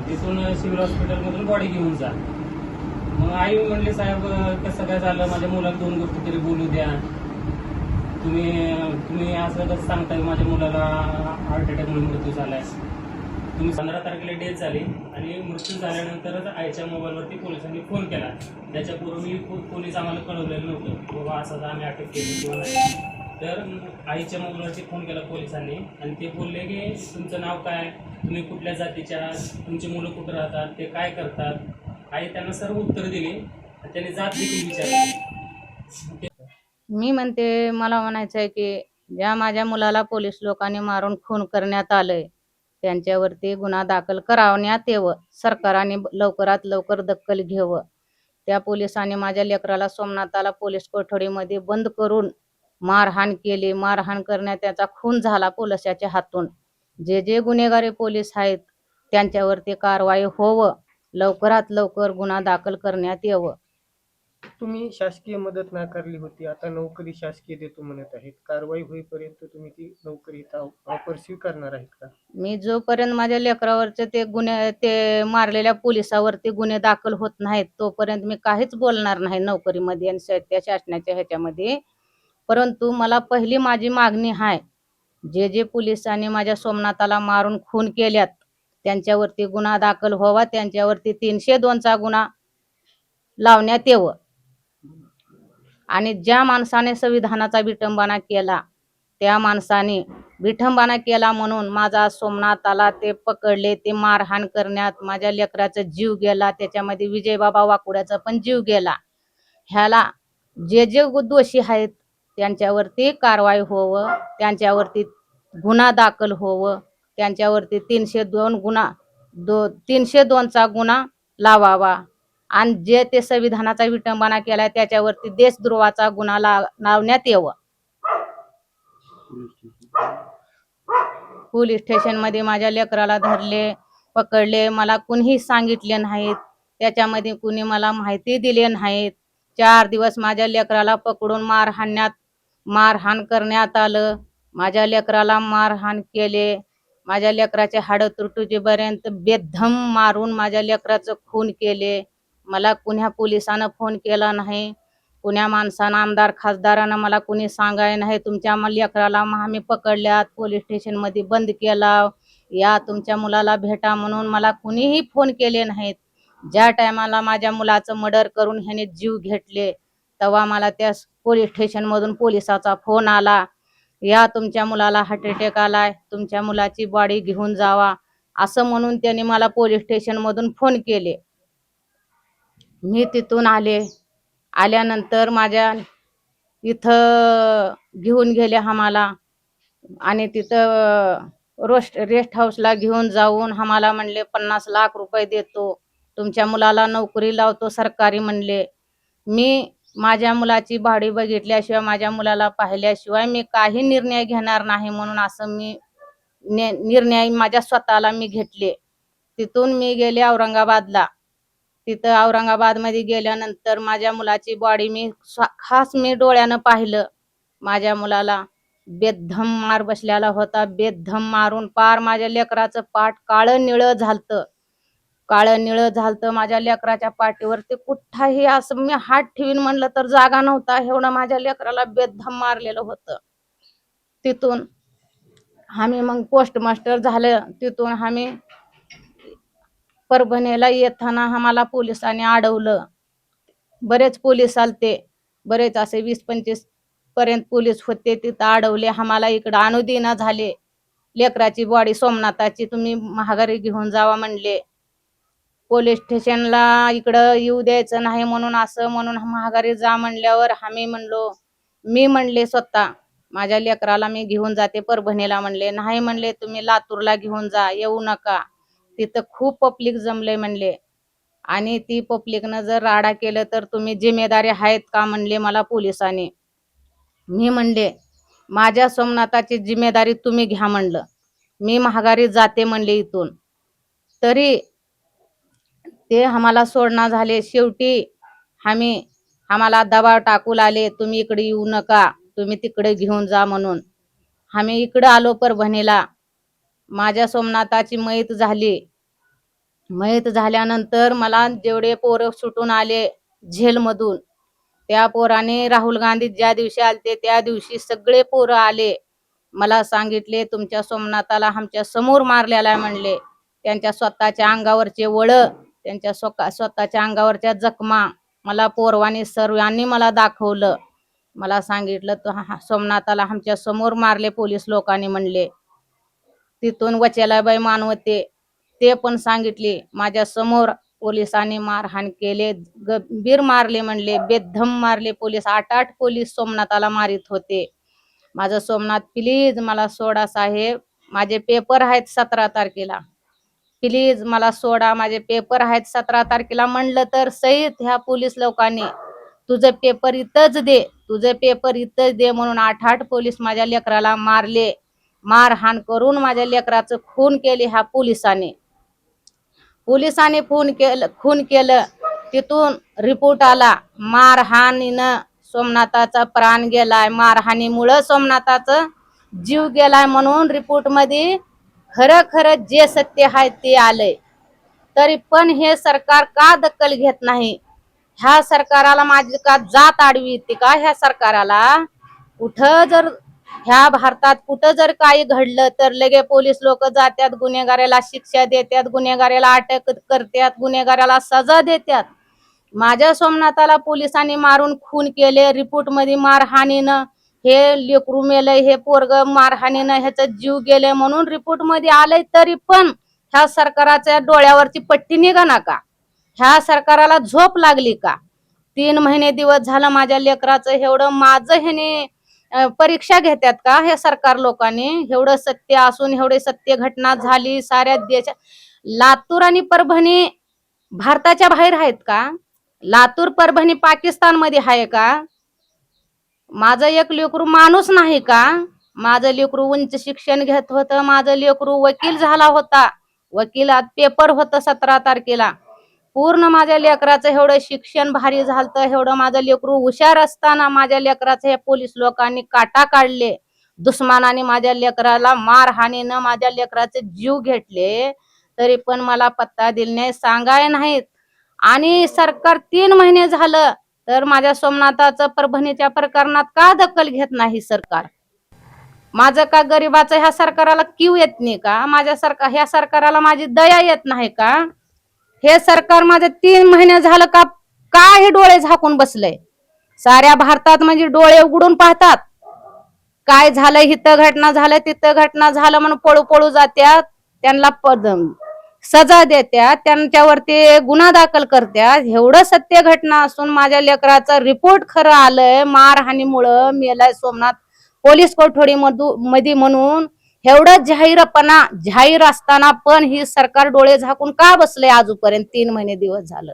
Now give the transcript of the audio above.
तिथून सिव्हिल हॉस्पिटलमधून बॉडी घेऊन जा. मग आई म्हणले, साहेब कसं काय झालं, माझ्या मुलाला 2 गोष्टी तरी बोलू द्या. तुम्ही असं कसं सांगताय माझ्या मुलाला हार्ट अटॅकमुळे मृत्यू झालाय. तुम्ही 15 तारखेला डेथ झाली आणि मृत्यू झाल्यानंतरच आईच्या मोबाईलवरती पोलिसांनी फोन केला. त्याच्यापूर्वी पोलीस आम्हाला कळवलेलं नव्हतं बाबा असं आम्ही अटक केली किंवा नाही. तर आईच्या मोबाईलवरती फोन केला पोलिसांनी आणि ते बोलले की तुमचं नाव काय, तुम्ही कुठल्या जातीच्या, तुमची मुलं कुठं राहतात, ते काय करतात. आई त्यांना सर्व उत्तर दिली. त्यांनी जात देखील विचारली. मी म्हणते, मला म्हणायचं आहे की ज्या माझ्या मुलाला पोलीस लोकांनी मारून खून करण्यात आलंय त्यांच्यावरती गुन्हा दाखल करावण्यात यावं. सरकारने लवकरात लवकर दखल घ्यावं. त्या पोलिसांनी माझ्या लेकराला सोमनाथाला पोलीस कोठडीमध्ये बंद करून मारहाण केली. मारहाण करण्यात त्याचा खून झाला पोलिसाच्या हातून. जे जे गुन्हेगारी पोलीस आहेत त्यांच्यावरती कारवाई होवं. लवकरात लवकर गुन्हा दाखल करण्यात यावं. तुम्ही शासकीय मदत नाकारली होती, आता नोकरी शासकीय देतो म्हणत आहेत. कारवाई होईपर्यंत तुम्ही ती नोकरी ऑफर स्वीकारणार आहेत का? मी जोपर्यंत माझ्या लेकरावरचे ते मारलेल्या पोलिसावरती गुन्हे दाखल होत नाहीत तोपर्यंत मी काहीच बोलणार नाही नोकरीमध्ये आणि त्या शासनाच्या ह्याच्यामध्ये. परंतु मला पहिली माझी मागणी आहे, जे जे पोलिसांनी माझ्या सोमनाथाला मारून खून केल्यात त्यांच्यावरती गुन्हा दाखल व्हावा. त्यांच्यावरती 302चा गुन्हा लावण्यात यावं. आणि ज्या माणसाने संविधानाचा विटंबना केला त्या माणसाने विटंबना केला म्हणून माझा सोमनाथाला ते पकडले, ते मारहाण करण्यात माझ्या लेकराचा जीव गेला. त्याच्यामध्ये विजयबाबा वाकुड्याचा पण जीव गेला. ह्याला जे जे दोषी आहेत त्यांच्यावरती कारवाई होवं. त्यांच्यावरती गुन्हा दाखल होवं. त्यांच्यावरती 302चा गुन्हा लावावा. आणि जे ते संविधानाचा विटंबना केला त्याच्यावरती देशद्रोहाचा गुन्हा लावण्यात यावं. पोलीस स्टेशन मध्ये माझ्या लेकराला धरले, पकडले, मला कुणीही सांगितले नाहीत. त्याच्यामध्ये कुणी मला माहिती दिली नाहीत. 4 दिवस माझ्या लेकराला पकडून मारहाण करण्यात आलं. माझ्या लेकराला मारहाण केले. माझ्या लेकराचे हाडं तुटूपर्यंत बेदम मारून माझ्या लेकराचं खून केले. मला कुण्या पोलिसानं फोन केला नाही. कुण्या माणसानं, आमदार खासदारानं मला कुणी सांगाय नाही तुमच्या लेकराला आम्ही पकडल्यात, पोलीस स्टेशनमध्ये बंद केला, या तुमच्या मुलाला भेटा म्हणून मला कुणीही फोन केले नाहीत. ज्या टायमाला माझ्या मुलाचं मर्डर करून ह्याने जीव घेतले तेव्हा मला त्या पोलीस स्टेशनमधून पोलिसाचा फोन आला, या तुमच्या मुलाला हार्ट अटॅक आलाय, तुमच्या मुलाची बॉडी घेऊन जावा, असं म्हणून त्यांनी मला पोलीस स्टेशनमधून फोन केले. मी तिथून आले. आल्यानंतर माझ्या इथं घेऊन गेले आम्हाला आणि तिथं रेस्ट हाऊसला घेऊन जाऊन आम्हाला म्हणले 50 लाख रुपये देतो, तुमच्या मुलाला नोकरी लावतो सरकारी म्हणले. मी माझ्या मुलाची बॉडी बघितल्याशिवाय, माझ्या मुलाला पाहिल्याशिवाय मी काही निर्णय घेणार नाही म्हणून असं मी निर्णय माझ्या स्वतःला मी घेतले. तिथून मी गेले औरंगाबादला. तिथं औरंगाबादमध्ये गेल्यानंतर माझ्या मुलाची बॉडी खास मी डोळ्यानं पाहिलं. माझ्या मुलाला बेदम मार बसलेला होता. बेदम मारून पार माझ्या लेकराचं पाठ काळं निळं झालतं. काळं निळं झालतं माझ्या लेकराच्या पाठीवरती. कुठंही असं मी हात ठेवीन म्हणलं तर जागा नव्हता, एवढं माझ्या लेकराला बेदम मारलेलं होतं. तिथून आम्ही मग पोस्टमास्टर झालं. तिथून आम्ही परभणीला येताना आम्हाला पोलिसांनी अडवलं. बरेच पोलीस आलते, बरेच असे 20-25 पर्यंत पोलीस होते. तिथं अडवले आम्हाला, इकडं आणू देना झाले. लेकराची बॉडी सोमनाथाची तुम्ही महागारी घेऊन जावा म्हणले. पोलीस स्टेशनला इकडं येऊ द्यायचं नाही म्हणून असं म्हणून महागारी जा म्हणल्यावर मी म्हणले स्वतः माझ्या लेकराला मी घेऊन जाते परभणीला म्हणले. नाही म्हणले, तुम्ही लातूरला घेऊन जा, येऊ नका, तिथं खूप पब्लिक जमले म्हणले. आणि ती पब्लिकनं जर राडा केलं तर तुम्ही जिम्मेदारी आहेत का म्हणले मला पोलिसांनी. मी म्हणले माझ्या सोमनाथाची जिम्मेदारी तुम्ही घ्या म्हणलं, मी महागारी जाते म्हणले इथून. तरी ते आम्हाला सोडणं झाले. शेवटी आम्हाला दबाव टाकू लागले, तुम्ही इकडे येऊ नका, तुम्ही तिकडे घेऊन जा म्हणून. आम्ही इकडं आलो परभणीला. माझ्या सोमनाथाची मयत झाली. माहीत झाल्यानंतर मला जेवढे पोरं सुटून आले झेलमधून, त्या पोराने राहुल गांधी ज्या दिवशी आलते त्या दिवशी सगळे पोरं आले. मला सांगितले तुमच्या सोमनाथाला आमच्या समोर मारलेला आहे म्हणले. त्यांच्या स्वतःच्या अंगावरचे वळ, त्यांच्या स्वतःच्या अंगावरच्या जखमा मला पोरवानी सर्वांनी मला दाखवलं. मला सांगितलं सोमनाथाला आमच्या समोर मारले पोलीस लोकांनी म्हणले. तिथून वचेलाबाई मानवते ते पण सांगितले माझ्या समोर पोलिसांनी मारहाण केले, गंभीर मारले म्हणले, बेदम मारले पोलीस. 8 पोलीस सोमनाथाला मारित होते. माझं सोमनाथ प्लीज मला सोडा साहेब, माझे पेपर आहेत 17 तारखेला, प्लीज मला सोडा, माझे पेपर आहेत 17 तारखेला म्हणलं तर सहित ह्या पोलीस लोकांनी तुझे पेपर इथंच दे, तुझे पेपर इथंच दे म्हणून 8 पोलीस माझ्या लेकराला मारले. मारहाण करून माझ्या लेकराचं खून केले ह्या पोलिसांनी. खून केलं. तिथून रिपोर्ट आला मारहाणीनं सोमनाथाचा प्राण गेलाय, मारहाणीमुळं सोमनाथाचा जीव गेलाय म्हणून रिपोर्ट मध्ये खरं खरं जे सत्य आहे ते आलंय. तरी पण हे सरकार का दखल घेत नाही? ह्या सरकाराला माझी का जात आडवी येते का? ह्या सरकाराला कुठं जर ह्या भारतात कुठं जर काही घडलं तर लगे पोलीस लोक जातात, गुन्हेगाराला शिक्षा देतात, गुन्हेगाराला अटक करतात, गुन्हेगाराला सजा देतात. माझ्या सोमनाथाला पोलिसांनी मारून खून केले. रिपोर्ट मध्ये मारहाणीनं हे लेकरू मेलंय, हे पोरग मारहाणीनं ह्याचा जीव गेले म्हणून रिपोर्ट मध्ये आलंय. तरी पण ह्या सरकाराच्या डोळ्यावरची पट्टी निघाना का? ह्या सरकाराला झोप लागली का? 3 महिने दिवस झालं माझ्या लेकराचं एवढं माझं ह्याने परीक्षा घेतात का हे सरकार लोकांनी? एवढं सत्य असून एवढे सत्य घटना झाली साऱ्या देशात. लातूर आणि परभणी भारताच्या बाहेर आहेत का? लातूर परभणी पाकिस्तान मध्ये आहे का? माझं एक लेकरू माणूस नाही का? माझं लेकरू उंच शिक्षण घेत होतं, माझं लेकरू वकील झाला होता, वकिलात पेपर होतं 17 तारखेला. पूर्ण माझ्या लेकराचं एवढं शिक्षण भारी झालं, एवढं माझं लेकरू हुशार असताना माझ्या लेकराचं हे पोलीस लोकांनी काटा काढले. दुश्मनाने माझ्या लेकराला मारहाणीनं माझ्या लेकराचे जीव घेतले. तरी पण मला पत्ता दिला नाही, सांगाय नाहीत. आणि सरकार 3 महिने झालं तर माझ्या सोमनाथाचं परभणीच्या प्रकरणात का दखल घेत नाही सरकार? माझं का गरीबाचं ह्या सरकाराला कीव येत नाही का? ह्या सरकाराला माझी दया येत नाही का? हे सरकार माझे 3 महिने झालं का हे डोळे झाकून बसलंय? साऱ्या भारतात म्हणजे डोळे उघडून पाहतात. काय झालं, इथं घटना झालं, तिथं घटना झालं म्हणून पळू पळू जात्यात, त्यांना सजा देत्यात, त्यांच्यावरती गुन्हा दाखल करत्यात. एवढं सत्य घटना असून माझ्या लेकराचा रिपोर्ट खरं आलंय, मारहाणीमुळं मेलाय सोमनाथ पोलीस कोठडी मध्ये म्हणून एवढं जाहीर असताना पण ही सरकार डोळे झाकून का बसले आजपर्यंत? 3 महिने दिवस झालं.